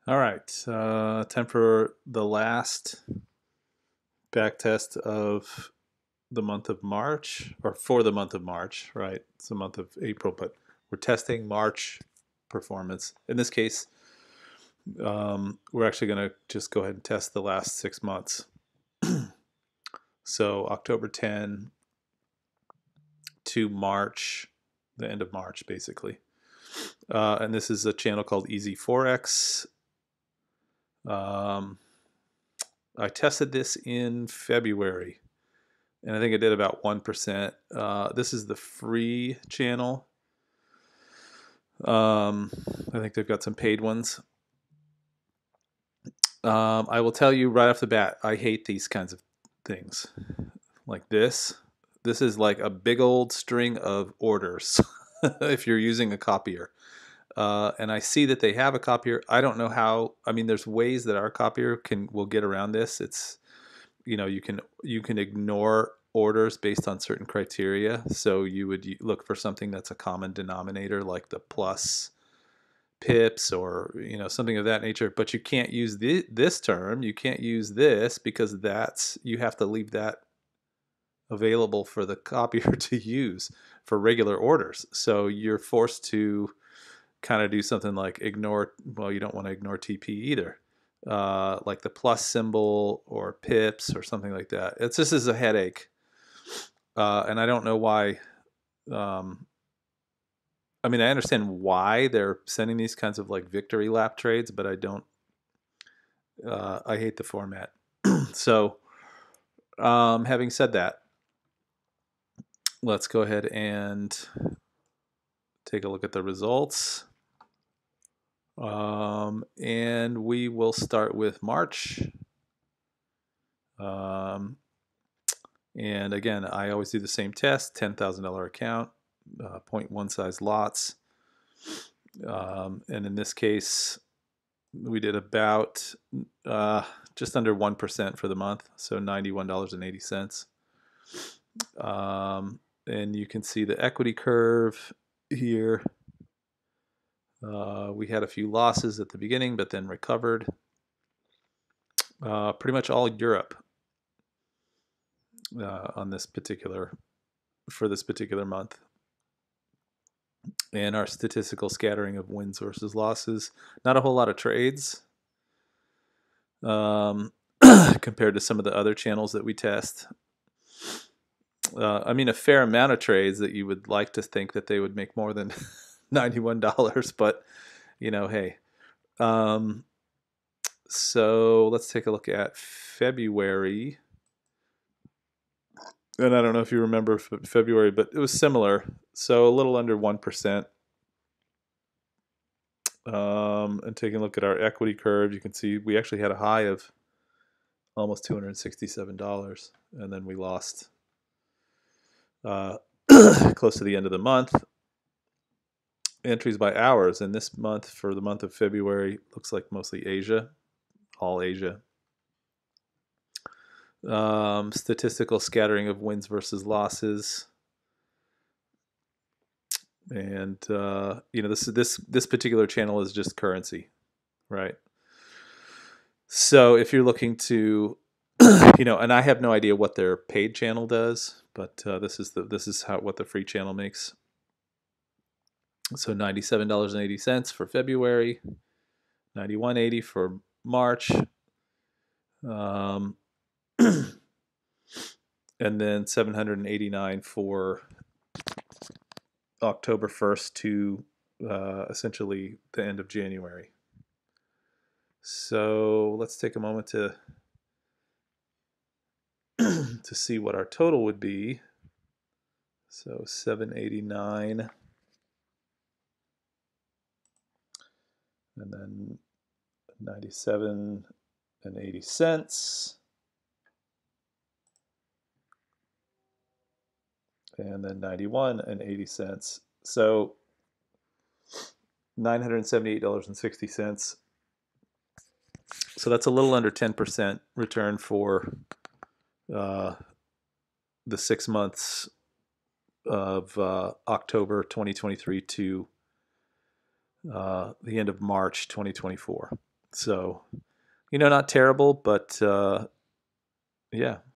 All right, time for the last back test of the month of March, or for the month of March, right? It's the month of April, but we're testing March performance. In this case, we're actually going to just go ahead and test the last 6 months. So October 10 to March, the end of March, basically. And this is a channel called EasyForex. I tested this in February, and I think it did about 1%. This is the free channel. I think they've got some paid ones. I will tell you right off the bat, I hate these kinds of things. Like this. This is like a big old string of orders if you're using a copier. And I see that they have a copier. I don't know how. I mean, there's ways that our copier will get around this. It's, you can ignore orders based on certain criteria. So you would look for something that's a common denominator, like the plus pips or something of that nature. But you can't use this term. You can't use this because you have to leave that available for the copier to use for regular orders. So you're forced to kind of do something like ignore. Well, you don't want to ignore TP either. Like the plus symbol or pips or something like that. This is a headache, and I don't know why. I mean, I understand why they're sending these kinds of like victory lap trades, but I don't. I hate the format. So, having said that, let's go ahead and take a look at the results. And we will start with March. And again, I always do the same test, $10,000 account, 0.1 size lots. And in this case, we did about just under 1% for the month, so $91.80. And you can see the equity curve here. We had a few losses at the beginning, but then recovered. Pretty much all Europe for this particular month. And our statistical scattering of wins versus losses. Not a whole lot of trades compared to some of the other channels that we test. I mean, a fair amount of trades that you would like to think that they would make more than $91, but hey. So let's take a look at February. And I don't know if you remember February, but it was similar. So a little under 1%. And taking a look at our equity curve, you can see we actually had a high of almost $267, and then we lost close to the end of the month. Entries by hours, and this month, for the month of February, looks like mostly Asia, all Asia. Statistical scattering of wins versus losses. And this particular channel is just currency, right? So if you're looking to, and I have no idea what their paid channel does, but this is what the free channel makes. So $97.80 for February, $91.80 for March, and then $789 for October 1st to essentially the end of January. So let's take a moment to see what our total would be. So 789, and then 97.80, and then 91.80. So $978.60. So that's a little under 10% return for the 6 months of October 2023 to the end of March 2024. So, not terrible, but yeah.